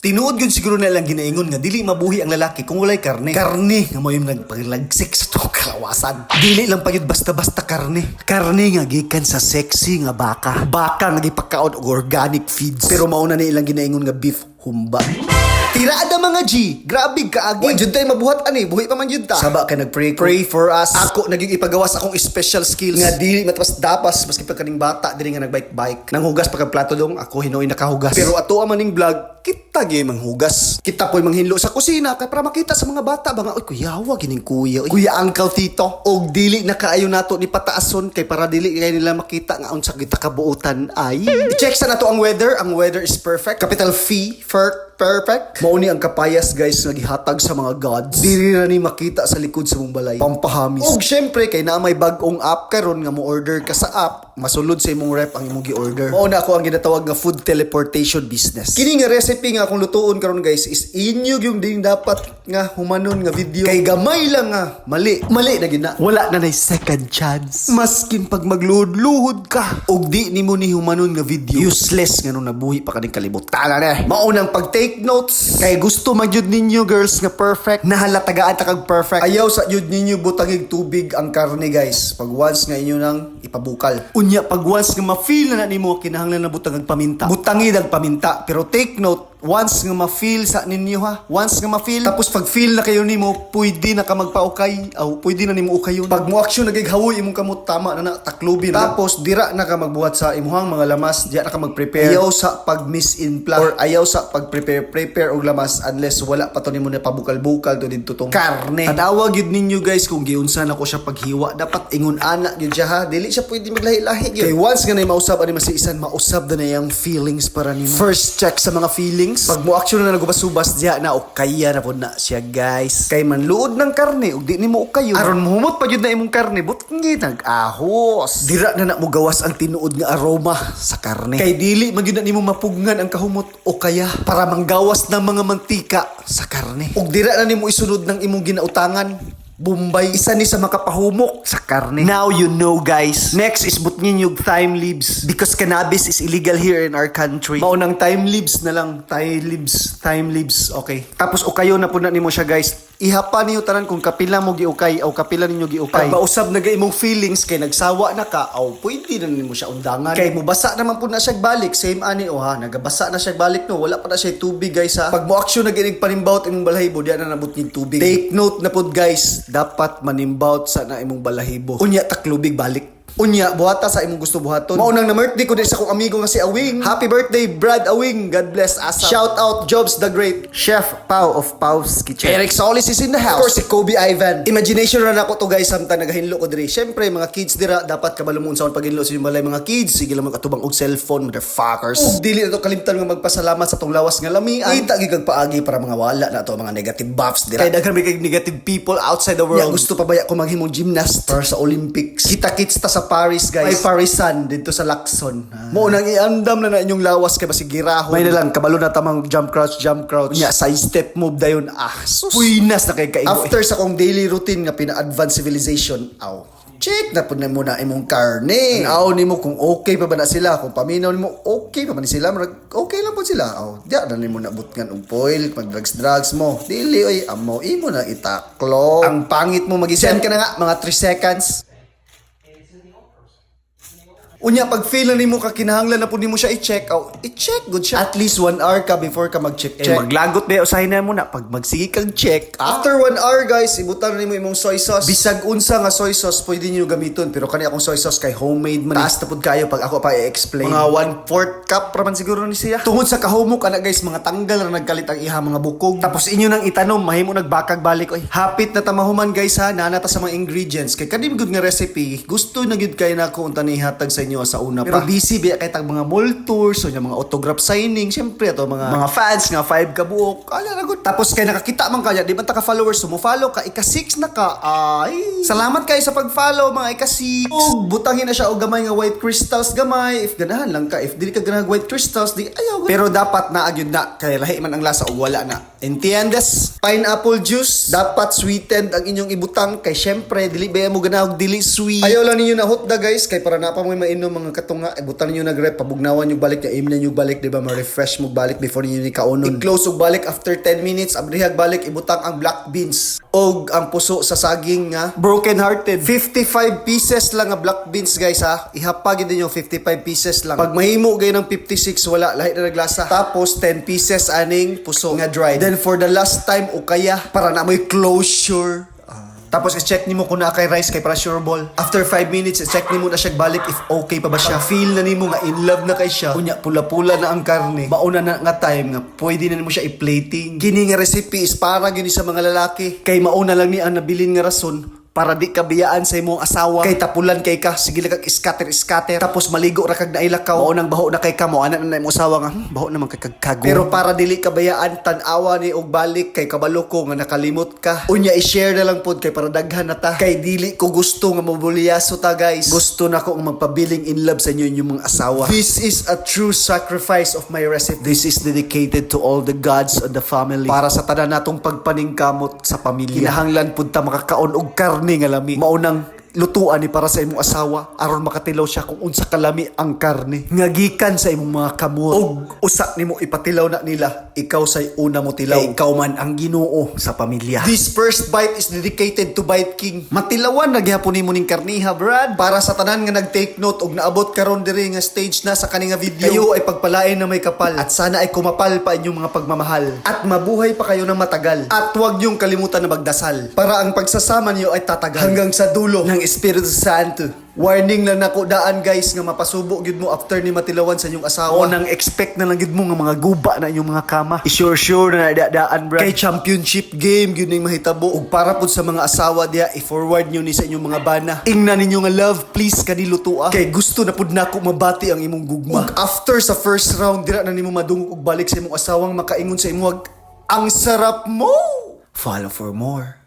Tinuod yun siguro na lang ginaingon nga dili mabuhi ang lalaki kung walay karne. Karne nga mo yung nagpaglagsik sa itong kalawasan. Dili lang pa yun basta-basta karne. Karne nga gikan sa sexy nga baka. Baka nga gipakaon og organic feeds. Pero mauna na ilang ginaingon nga beef humba. Tirada mga G, grabe kaagi. Uy, jud tay mabuhat ani, buhi pa man jud ta. Saba kay pray for us. Ako naging ipagawas akong special skills nga dili matapas dapas maski pa kaning bata dili nga nagbike-bike. Nang hugas pagka plato dong, ako hinoy nakahugas. Pero ato maning vlog, kita gyud manghugas. Kita po'y manghinlo sa kusina kay para makita sa mga bata ba nga, uy kuyawa gining kuya. Uy. Kuya uncle tito, og dili na kaayo nato ni pataason kay para dili kay nila makita nga unsa kita kabuutan ay. I-check sa nato ang weather. Ang weather is perfect. Capital Phi, perfect. Mauni ang kapayas guys nagihatag sa mga gods. Dili na ni makita sa likod sa mong balay. Pampahamis. Og syempre kay na may bagong app karon nga mo order ka sa app, masulod sa imong rep ang imong gi-order. Mauna ako ang ginatawag nga food teleportation business. Kini nga recipe nga akong lutuon karon guys is inyo yung din dapat nga humanon nga video. Kay gamay lang nga mali na gina. Wala na nay second chance. Maskin pag magluhod-luhod ka og di nimo ni humanon nga video. Useless nga nung nabuhi pa kaning kalibutan na. Maunang pag-take notes kay gusto magyud ninyo girls nga perfect, nahalatagaan ta kag perfect. Ayaw sa yud ninyo butangig tubig ang karne guys. Pag once nga inyo nang ipabukal. Unya pag once nga ma-feel na nimo kinahanglan na butang ang paminta. Butangid ang paminta pero take note once nga ma-feel sa ninyo ha. Once nga ma-feel tapos pag feel na kayo nimo pwede na ka magpaukay. Pwede na nimo ukayon. Pag mo action nagighawoy imong kamot tama na taklubin. Tapos dira na ka magbuhat sa imuhang mga lamas, diya na ka mag-prepare. Ayaw sa pag-miss in plan or ayaw sa pag-prepare og lamas unless wala pa to nimo na pabukal-bukal to didto tong karne. Tadawag yun ninyo guys kung giunsa na ko siya paghiwa. Dapat ingon ana gyud siya ha. Dili siya pwede maglahi-lahi gyud. Kay once nga na mausab ani masiisan, mausab na yang feelings para nimo. First check sa mga feelings. Pag mo action na nagubas-ubas diya na ukaya na po na siya guys. Kay manluod ng karne ug di nimo ukayon. Aron muhumot pa jud na imong karne but ngi nag-ahos. Dira na mo gawas ang tinuod nga aroma sa karne. Kay dili man gyud na nimo mapugnan ang kahumot o kaya para manggawas ng mga mantika sa karne. Ug dira na nimo isunod ng imong ginautangan. Bombay, isa ni sa makapahumok sa karne. Now you know guys. Next is butngin yung thyme leaves because cannabis is illegal here in our country. Maunang thyme leaves na lang. Thyme leaves. Okay. Tapos ukayo na po na nimo siya guys. Ihapa niyo tanan kung kapila mo giukay o kapila ninyo giukay. Pag mausab na imong feelings kay nagsawa na ka pwede na nimo siya undangan. Kay mubasa naman po na siya balik. Same ani nagabasa na siya balik no. Wala pa na siya tubig guys ha. Pag mo action na ginig panimbawt imong balahibo diyan na nabot ning tubig. Take note na po guys. Dapat manimbawt sa na imong balahibo. Unya taklubig balik. Unya, buhata sa imong gusto buhaton. Maunang na birthday ko din sa kong amigo nga si Awing. Happy birthday, Brad Awing. God bless Asap. Shout out, Jobs the Great. Chef Pau of Pau's Kitchen. Eric Solis is in the house. Of course, si Kobe Ivan. Imagination na ako to guys, samtang nagahinlo ko diri. Syempre, mga kids dira, dapat kabalumon sa paghinlo sa balay mga kids. Sige lang magkatubang og cellphone, motherfuckers. Dili na to kalimtan nga magpasalamat sa tong lawas nga lamian. Kita gigag paagi para mga wala na to, mga negative buffs dira. Kaya daghan may negative people outside the world. Gusto pa baya ko maghimong gymnast para sa Olympics. Kita-kits ta sa Paris guys. Ay Parisan dito sa Lacson. Mo nang iandam na inyong lawas kay basig girahon. May na lang kabalo na tamang jump crouch. Nya side step move dayon. Sus. Puinas na kay kaigo. After sa kong daily routine nga pina-advanced civilization. Check na po na muna imong karne. Aw nimo kung okay pa ba na sila. Kung paminaw nimo okay pa ba ni sila. Okay lang po sila. Diya na nimo nabutngan og foil. Mag drugs mo. Dili oy amo imo na itaklo. Ang pangit mo mag-send ka na nga mga 3 seconds. Unya pag feel na nimo ka kinahanglan na pud nimo siya i-check i-check good siya. At least 1 hour ka before ka mag-check. Maglagot ba usahay na mo na pag magsige kang check. After 1 hour guys, ibutan na nimo imong soy sauce. Bisag unsa nga soy sauce pwede niyo gamiton pero kani akong soy sauce kay homemade man. Taas na pud kayo pag ako pa i-explain. Mga 1/4 cup ra man siguro ni siya. Tungod sa kahumok ana guys, mga tanggal ra nagkalit ang iha mga bukog. Tapos inyo nang itanom, mahimo nagbakag balik oy. Hapit na tamahuman guys ha, nanata sa mga ingredients kay kani good nga recipe. Gusto na gyud kay nako unta ni hatag sa inyo sa una pa. Pero busy biya kay tag mga mall tours o mga autograph signing, syempre ato mga fans nga 5 ka buok. Ala ra gud. Tapos kay nakakita man kaya di ba ta ka followers mo follow ka ika-6 na ka. Ay, salamat kayo sa pag-follow mga ika-6. Butangin na siya og gamay nga white crystals gamay. If ganahan lang ka, if dili ka ganahan white crystals di ayaw. Pero dapat na agyud na kay lahi man ang lasa og wala na. Entiendes? Pineapple juice dapat sweetened ang inyong ibutang kay syempre dili ba mo ganahan og dili sweet. Ayaw lang ninyo na hotda guys kay para na pa mo mainom inom mga katunga, ibutan niyo nag-rep, pabugnawan niyo balik, im na niyo balik, di ba, ma-refresh mo balik before niyo ni kaunon. I-close og balik after 10 minutes, abrihag balik, ibutang ang black beans og ang puso sa saging nga broken hearted. 55 pieces lang nga black beans guys ha. Ihapagin din yung 55 pieces lang. Pag mahimo gay ng 56 wala lahi na naglasa. Tapos 10 pieces aning puso nga dried. Then for the last time o kaya para na may closure. Tapos i-check nimo kung na kay rice kay para sure ball. After 5 minutes, i-check nimo na siya balik if okay pa ba siya. Feel na nimo nga in love na kay siya. Kunya pula-pula na ang karne. Mauna na nga time nga pwede na nimo siya i-plating. Kini nga recipe is para gini sa mga lalaki. Kay mauna lang ni ang nabilin nga rason para di kabiyaan sa imong asawa. Kay tapulan kay ka, sige lang kag scatter. Tapos maligo ra kag nailakaw. Maunang baho na kay ka mo, anak na imong asawa nga, baho naman kay kag kago. Pero para dili kabayaan, tan-awa ni og balik kay kabalo ko nga nakalimot ka. Unya i-share na lang pod kay para daghan na ta. Kay dili ko gusto nga mabulyaso ta guys. Gusto na ko ang magpabiling in love sa inyo inyong mga asawa. This is a true sacrifice of my recipe. This is dedicated to all the gods of the family. Para sa tanan natong pagpaningkamot sa pamilya. Kinahanglan pud ta makakaon og karne nga lami. Maunang lutuan ni para sa imong asawa aron makatilaw siya kung unsa kalami ang karne nga gikan sa imong mga kamot. Og usa nimo ipatilaw na nila, ikaw say una mo tilaw. Kay ikaw man ang Ginoo sa pamilya. This first bite is dedicated to Bite King. Matilawan na gyapon nimo ning karniha, Brad. Para sa tanan nga nag-take note og naabot karon diri nga stage na sa kani nga video. Kayo ay pagpalain na may kapal at sana ay kumapal pa inyong mga pagmamahal at mabuhay pa kayo ng matagal. At huwag niyong kalimutan na magdasal para ang pagsasama niyo ay tatagal hanggang sa dulo ng Espiritu Santo. Warning lang nako daan guys nga mapasubo gyud mo after ni matilawan sa inyong asawa. O nang expect na lang gyud mo nga mga guba na inyong mga kama. Sure na daan bro. Kay championship game gyud ning mahitabo ug para pud sa mga asawa diha i-forward niyo ni sa inyong mga bana. Ingnan ninyo nga love please kanilutoa. Kay gusto na pud nako mabati ang imong gugma. Ug after sa first round dira na nimo madungog og balik sa imong asawang makaingon sa imong ang sarap mo. Follow for more.